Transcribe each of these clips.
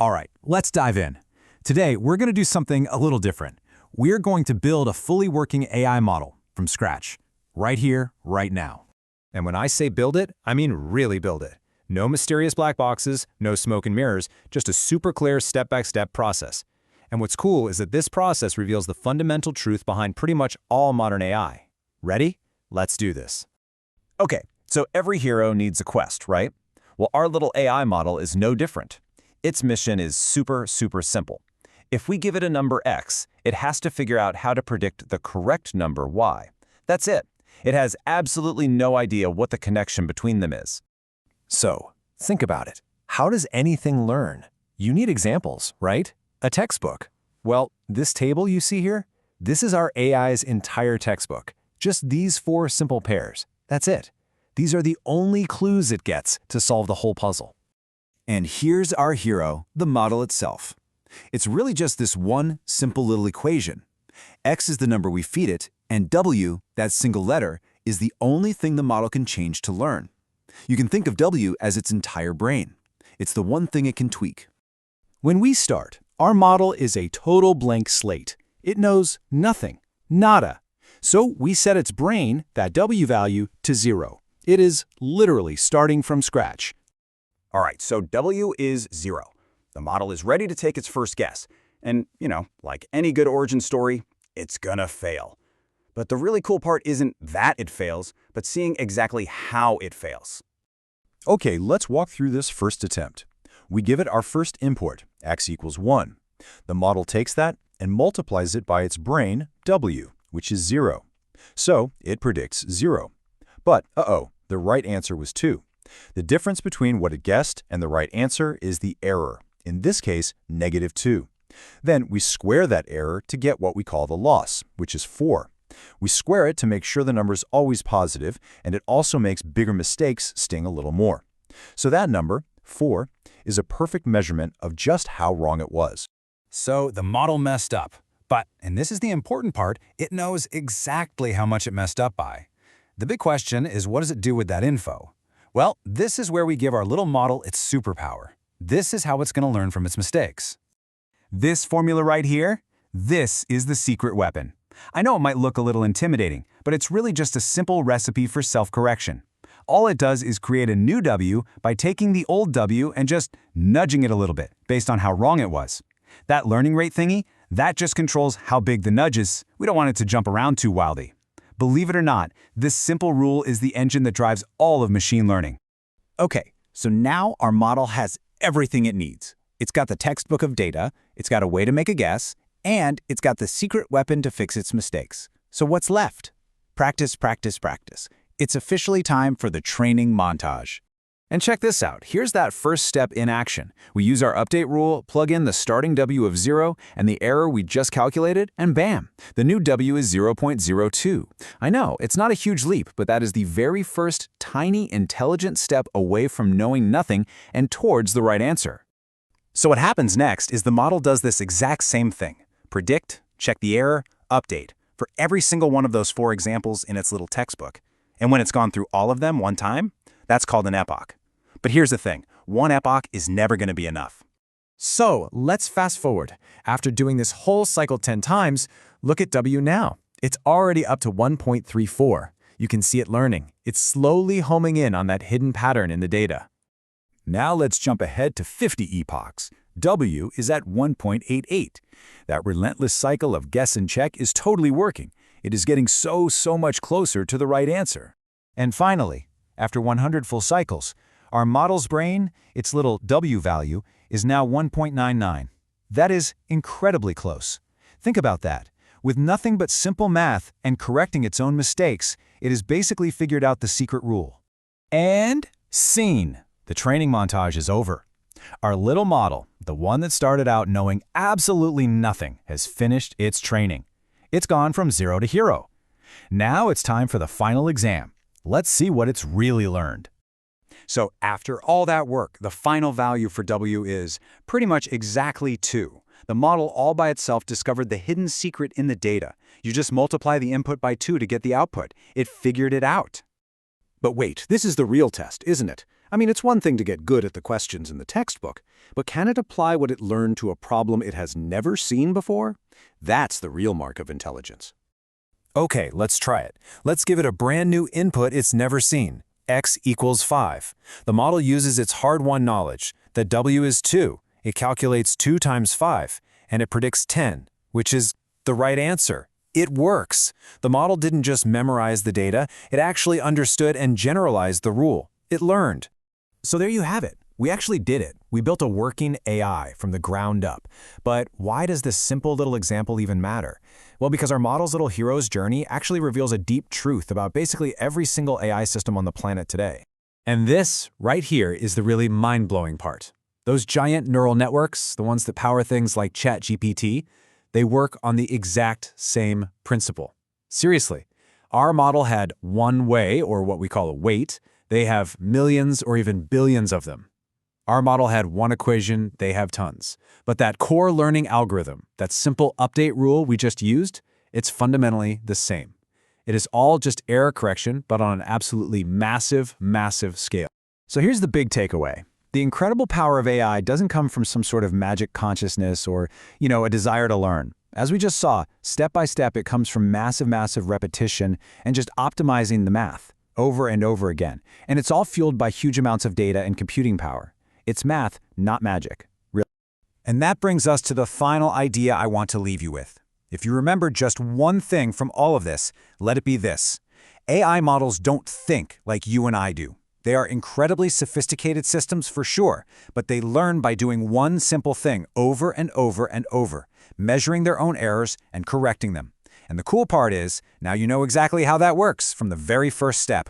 All right, let's dive in. Today, we're going to do something a little different. We're going to build a fully working AI model from scratch, right here, right now. And when I say build it, I mean really build it. No mysterious black boxes, no smoke and mirrors, just a super clear step-by-step process. And what's cool is that this process reveals the fundamental truth behind pretty much all modern AI. Ready? Let's do this. Okay, so every hero needs a quest, right? Well, our little AI model is no different. Its mission is super simple. If we give it a number X, it has to figure out how to predict the correct number Y. That's it. It has absolutely no idea what the connection between them is. So, think about it. How does anything learn? You need examples, right? A textbook. Well, this table you see here, this is our AI's entire textbook. Just these 4 simple pairs. That's it. These are the only clues it gets to solve the whole puzzle. And here's our hero, the model itself. It's really just this one simple little equation. X is the number we feed it, and W, that single letter, is the only thing the model can change to learn. You can think of W as its entire brain. It's the one thing it can tweak. When we start, our model is a total blank slate. It knows nothing, nada. So we set its brain, that W value, to 0. It is literally starting from scratch. All right, so W is 0. The model is ready to take its first guess. And, like any good origin story, it's gonna fail. But the really cool part isn't that it fails, but seeing exactly how it fails. Okay, let's walk through this first attempt. We give it our first import, x equals 1. The model takes that and multiplies it by its brain, W, which is 0. So it predicts 0. But, the right answer was 2. The difference between what it guessed and the right answer is the error, in this case, -2. Then we square that error to get what we call the loss, which is 4. We square it to make sure the number is always positive, and it also makes bigger mistakes sting a little more. So that number, 4, is a perfect measurement of just how wrong it was. So the model messed up. But, and this is the important part, it knows exactly how much it messed up by. The big question is, what does it do with that info? Well, this is where we give our little model its superpower. This is how it's going to learn from its mistakes. This formula right here, this is the secret weapon. I know it might look a little intimidating, but it's really just a simple recipe for self-correction. All it does is create a new W by taking the old W and just nudging it a little bit based on how wrong it was. That learning rate thingy, that just controls how big the nudge is. We don't want it to jump around too wildly. Believe it or not, this simple rule is the engine that drives all of machine learning. Okay, so now our model has everything it needs. It's got the textbook of data, it's got a way to make a guess, and it's got the secret weapon to fix its mistakes. So what's left? Practice, practice, practice. It's officially time for the training montage. And check this out. Here's that first step in action. We use our update rule, plug in the starting W of 0 and the error we just calculated, and bam! The new W is 0.02. I know, it's not a huge leap, but that is the very first tiny, intelligent step away from knowing nothing and towards the right answer. So what happens next is the model does this exact same thing. Predict, check the error, update, for every single one of those 4 examples in its little textbook. And when it's gone through all of them one time, that's called an epoch. But here's the thing, one epoch is never going to be enough. So let's fast forward. After doing this whole cycle 10 times, look at W now. It's already up to 1.34. You can see it learning. It's slowly homing in on that hidden pattern in the data. Now let's jump ahead to 50 epochs. W is at 1.88. That relentless cycle of guess and check is totally working. It is getting so much closer to the right answer. And finally, after 100 full cycles, our model's brain, its little W value, is now 1.99. That is incredibly close. Think about that. With nothing but simple math and correcting its own mistakes, it has basically figured out the secret rule. And scene. The training montage is over. Our little model, the one that started out knowing absolutely nothing, has finished its training. It's gone from 0 to hero. Now it's time for the final exam. Let's see what it's really learned. So after all that work, the final value for W is pretty much exactly 2. The model all by itself discovered the hidden secret in the data. You just multiply the input by 2 to get the output. It figured it out. But wait, this is the real test, isn't it? I mean, it's one thing to get good at the questions in the textbook, but can it apply what it learned to a problem it has never seen before? That's the real mark of intelligence. Okay, let's try it. Let's give it a brand new input it's never seen. X equals 5. The model uses its hard-won knowledge that W is 2. It calculates 2 times 5, and it predicts 10, which is the right answer. It works. The model didn't just memorize the data, it actually understood and generalized the rule. It learned. So there you have it. We actually did it. We built a working AI from the ground up. But why does this simple little example even matter? Well, because our model's little hero's journey actually reveals a deep truth about basically every single AI system on the planet today. And this, right here, is the really mind-blowing part. Those giant neural networks, the ones that power things like ChatGPT, they work on the exact same principle. Seriously, our model had one way, or what we call a weight. They have millions or even billions of them. Our model had one equation, they have tons. But that core learning algorithm, that simple update rule we just used, it's fundamentally the same. It is all just error correction, but on an absolutely massive, massive scale. So here's the big takeaway. The incredible power of AI doesn't come from some sort of magic consciousness or, a desire to learn. As we just saw, step by step, it comes from massive, massive repetition and just optimizing the math over and over again. And it's all fueled by huge amounts of data and computing power. It's math, not magic. Really. And that brings us to the final idea I want to leave you with. If you remember just one thing from all of this, let it be this. AI models don't think like you and I do. They are incredibly sophisticated systems for sure, but they learn by doing one simple thing over and over and over, measuring their own errors and correcting them. And the cool part is, now you know exactly how that works from the very first step.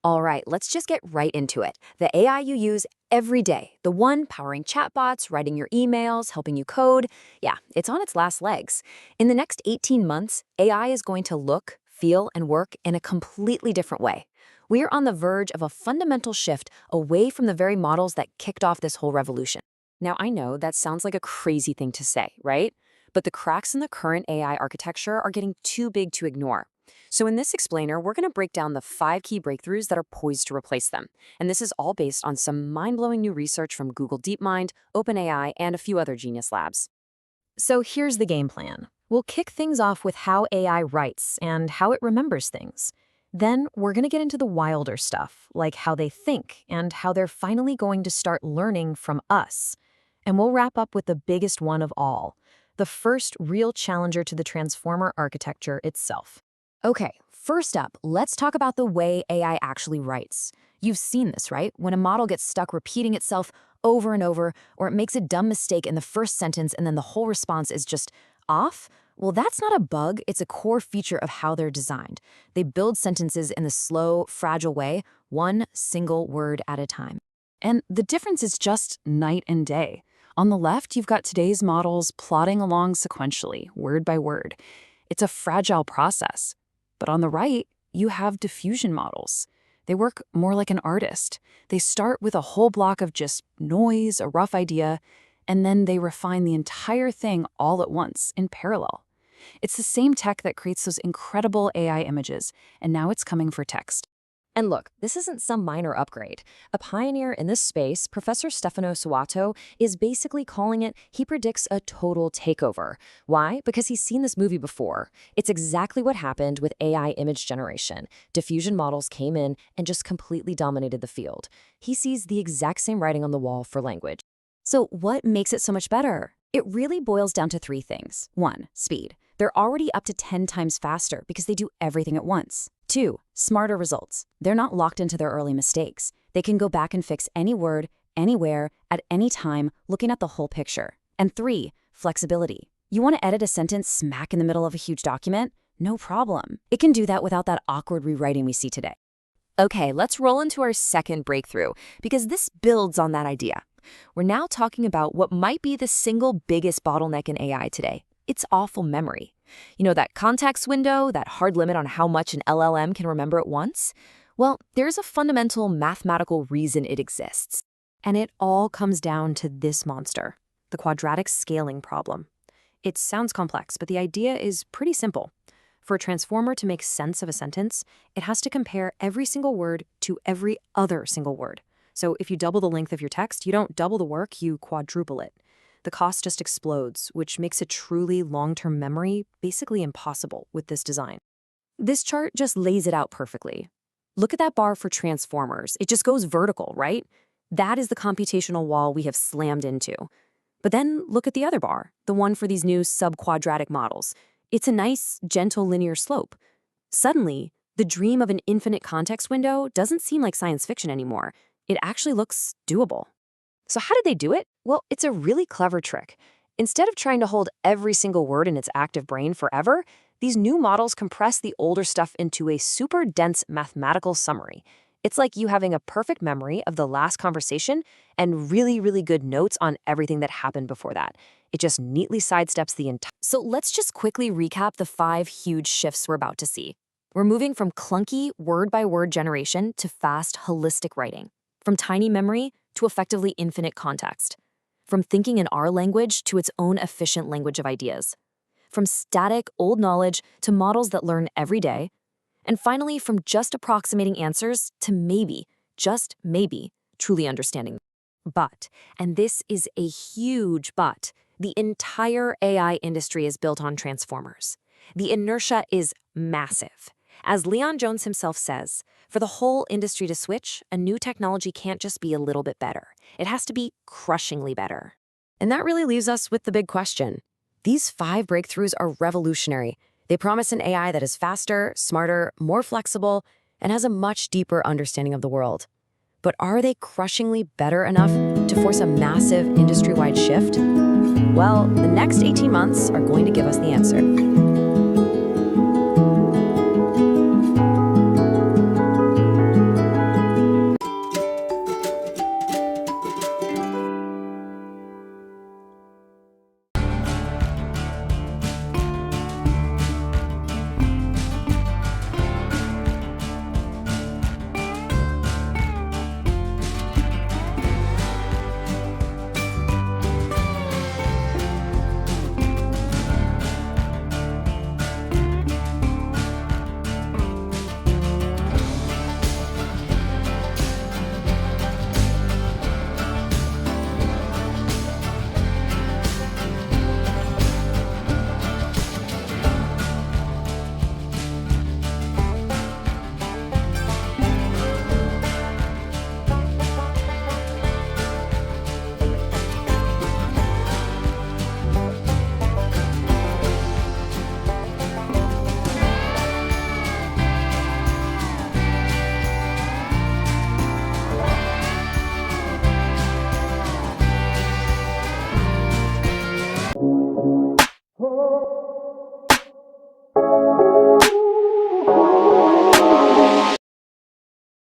All right, let's just get right into it. The AI you use every day, the one powering chatbots, writing your emails, helping you code, yeah, it's on its last legs. In the next 18 months, AI is going to look, feel, and work in a completely different way. We are on the verge of a fundamental shift away from the very models that kicked off this whole revolution. Now, I know that sounds like a crazy thing to say, right? But the cracks in the current AI architecture are getting too big to ignore. So in this explainer, we're going to break down the 5 key breakthroughs that are poised to replace them. And this is all based on some mind-blowing new research from Google DeepMind, OpenAI, and a few other genius labs. So here's the game plan. We'll kick things off with how AI writes and how it remembers things. Then we're going to get into the wilder stuff, like how they think and how they're finally going to start learning from us. And we'll wrap up with the biggest one of all, the first real challenger to the transformer architecture itself. Okay, first up, let's talk about the way AI actually writes. You've seen this, right? When a model gets stuck repeating itself over and over, or it makes a dumb mistake in the first sentence and then the whole response is just off? Well, that's not a bug, it's a core feature of how they're designed. They build sentences in the slow, fragile way, one single word at a time. And the difference is just night and day. On the left, you've got today's models plodding along sequentially, word by word. It's a fragile process. But on the right, you have diffusion models. They work more like an artist. They start with a whole block of just noise, a rough idea, and then they refine the entire thing all at once, in parallel. It's the same tech that creates those incredible AI images, and now it's coming for text. And look, this isn't some minor upgrade. A pioneer in this space, Professor Stefano Suato, is basically calling it, he predicts a total takeover. Why? Because he's seen this movie before. It's exactly what happened with AI image generation. Diffusion models came in and just completely dominated the field. He sees the exact same writing on the wall for language. So what makes it so much better? It really boils down to 3 things. 1, speed. They're already up to 10 times faster because they do everything at once. 2, smarter results. They're not locked into their early mistakes. They can go back and fix any word, anywhere, at any time, looking at the whole picture. And 3, flexibility. You want to edit a sentence smack in the middle of a huge document? No problem. It can do that without that awkward rewriting we see today. Okay, let's roll into our second breakthrough, because this builds on that idea. We're now talking about what might be the single biggest bottleneck in AI today. It's awful memory. You know, that context window, that hard limit on how much an LLM can remember at once? Well, there's a fundamental mathematical reason it exists. And it all comes down to this monster, the quadratic scaling problem. It sounds complex, but the idea is pretty simple. For a transformer to make sense of a sentence, it has to compare every single word to every other single word. So if you double the length of your text, you don't double the work, you quadruple it. The cost just explodes, which makes a truly long-term memory basically impossible with this design. This chart just lays it out perfectly. Look at that bar for transformers. It just goes vertical, right? That is the computational wall we have slammed into. But then look at the other bar, the one for these new subquadratic models. It's a nice, gentle linear slope. Suddenly, the dream of an infinite context window doesn't seem like science fiction anymore. It actually looks doable. So how did they do it? Well, it's a really clever trick. Instead of trying to hold every single word in its active brain forever, these new models compress the older stuff into a super dense mathematical summary. It's like you having a perfect memory of the last conversation and really, really good notes on everything that happened before that. It just neatly sidesteps the entire... So let's just quickly recap the 5 huge shifts we're about to see. We're moving from clunky word-by-word generation to fast, holistic writing. From tiny memory to effectively infinite context. From thinking in our language to its own efficient language of ideas. From static, old knowledge to models that learn every day. And finally, from just approximating answers to maybe, just maybe, truly understanding. But, and this is a huge but, the entire AI industry is built on transformers. The inertia is massive. As Leon Jones himself says, for the whole industry to switch, a new technology can't just be a little bit better. It has to be crushingly better. And that really leaves us with the big question. These 5 breakthroughs are revolutionary. They promise an AI that is faster, smarter, more flexible, and has a much deeper understanding of the world. But are they crushingly better enough to force a massive industry-wide shift? Well, the next 18 months are going to give us the answer.